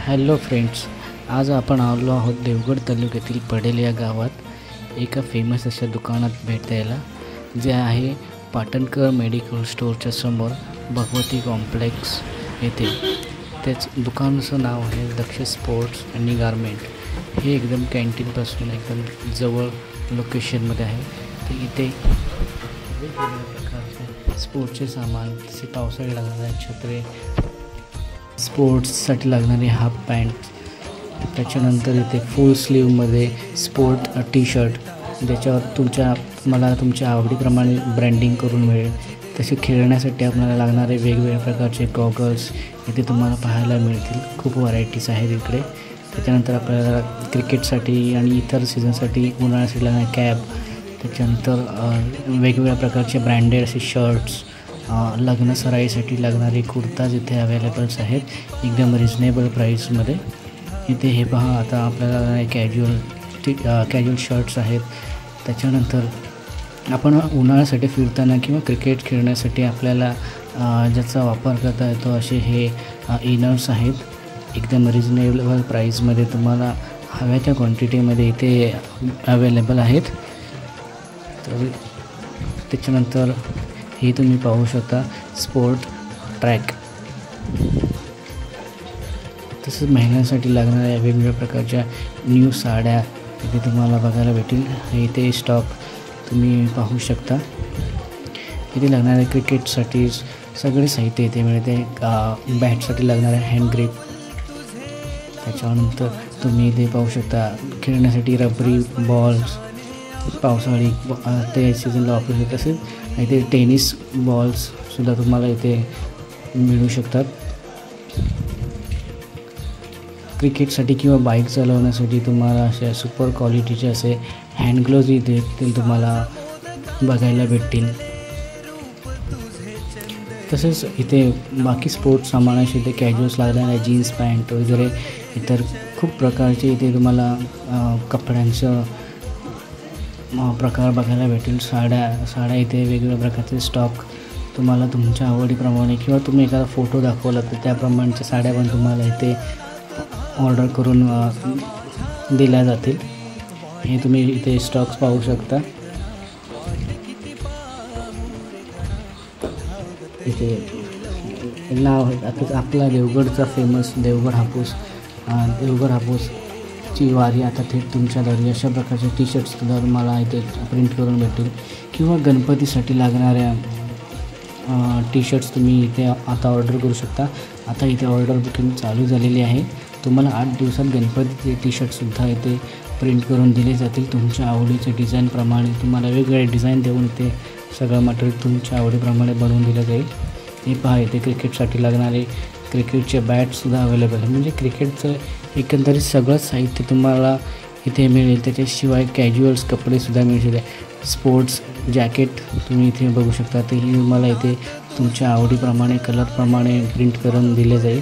Hello friends, आज आपण आलो आहोत देवगड तालुक्यातील पडेल या गावात एका फेमस अशा दुकानात भेट द्यायला, जे आहे पाटणकर मेडिकल स्टोअरच्या समोर भगवती कॉम्प्लेक्स येथे। त्याच दुकानाचं नाव आहे दक्ष स्पोर्ट्स आणि गारमेंट। हे एकदम कॅन्टीनपासून एकदम जवळ लोकेशनमध्ये आहे। तर इथे वेगवेगळ्या प्रकारचे स्पोर्ट्सचे सामान, जसे पावसाळ्यात लागणारे छत्रे, स्पोर्ट्ससाठी लागणारे हाफ पॅन्ट, त्याच्यानंतर इथे फुल स्लीवमध्ये स्पोर्ट टी शर्ट, ज्याच्यावर तुम्हाला तुमच्या आवडीप्रमाणे ब्रँडिंग करून मिळेल। तसे खेळण्यासाठी आपल्याला लागणारे वेगवेगळ्या प्रकारचे गॉगल्स इथे तुम्हाला पाहायला मिळतील। खूप व्हरायटीज आहेत इकडे। त्याच्यानंतर आपल्याला क्रिकेटसाठी आणि इतर सीझनसाठी उन्हाळ्यासाठी लागणारे कॅप, त्याच्यानंतर वेगवेगळ्या प्रकारचे ब्रँडेड असे शर्ट्स, लग्न सराईसाठी लागणारे कुर्ताज इथे अवेलेबल्स आहेत एकदम रिजनेबल प्राईसमध्ये। इथे हे पहा, आता आपल्याला कॅज्युअल शर्ट्स आहेत। त्याच्यानंतर आपण उन्हाळ्यासाठी फिरताना किंवा क्रिकेट खेळण्यासाठी आपल्याला ज्याचा वापर करता येतो असे हे इनर्स आहेत एकदम रिजनेबल प्राईसमध्ये। तुम्हाला हव्या त्या क्वांटिटीमध्ये इथे अवेलेबल आहेत। तर त्याच्यानंतर हे तुम्ही पाहू शकता स्पोर्ट ट्रॅक। तसंच महिलांसाठी लागणाऱ्या वेगवेगळ्या प्रकारच्या न्यू साड्या इथे तुम्हाला बघायला भेटेल। इथे स्टॉक तुम्ही पाहू शकता। इथे लागणारे क्रिकेटसाठी सगळे साहित्य इथे मिळते। बॅटसाठी लागणारे हँड ग्रिप, त्याच्यानंतर तुम्ही इथे पाहू शकता खेळण्यासाठी रबरी बॉल्स, पावसाळी ते सीझनला वापरू शकता। तसेच इथे टेनिस बॉल्ससुद्धा तुम्हाला इथे मिळू शकतात। क्रिकेटसाठी किंवा बाईक चालवण्यासाठी तुम्हाला अशा सुपर क्वालिटीचे असे हँड ग्लोव्ज इथे तुम्हाला बघायला भेटतील। तसेच इथे बाकी स्पोर्ट्स सामानाशी इथे कॅज्युअल्स लागणारे जीन्स पॅन्ट वगैरे इतर खूप प्रकारचे इथे तुम्हाला कपड्यांचं प्रकार बघायला भेटेल। साड्या इथे वेगवेगळ्या प्रकारचे स्टॉक तुम्हाला तुमच्या आवडीप्रमाणे किंवा तुम्ही एखादा फोटो दाखवला तर त्याप्रमाणेच्या साड्या पण तुम्हाला इथे ऑर्डर करून दिल्या जातील। हे तुम्ही इथे स्टॉक्स पाहू शकता। इथे नाव आता आपला देवगडचा फेमस देवगड हापूसची वारी आता थेट तुमच्या दारी अशा प्रकारचे टी शर्ट्ससुद्धा तुम्हाला इथे प्रिंट करून भेटतील। किंवा गणपतीसाठी लागणाऱ्या टी शर्ट्स तुम्ही इथे आता ऑर्डर करू शकता। आता इथे ऑर्डर बुकिंग चालू झालेली आहे। तुम्हाला 8 दिवसात गणपतीचे टी शर्टसुद्धा इथे प्रिंट करून दिले जातील। तुमच्या आवडीचे डिझाईनप्रमाणे तुम्हाला वेगवेगळे डिझाईन देऊन इथे सगळं मटेरियल तुमच्या आवडीप्रमाणे बनवून दिलं जाईल। हे पहा, इथे क्रिकेटसाठी लागणारे क्रिकेटचे बॅटसुद्धा अवेलेबल आहे। म्हणजे क्रिकेटचं एकंदरीत सगळं साहित्य तुम्हाला इथे मिळेल। त्याच्याशिवाय कॅज्युअल्स कपडेसुद्धा मिळतील। स्पोर्ट्स जॅकेट तुम्ही इथे बघू शकता, तेही तुम्हाला इथे तुमच्या आवडीप्रमाणे कलरप्रमाणे प्रिंट करून दिले जाईल।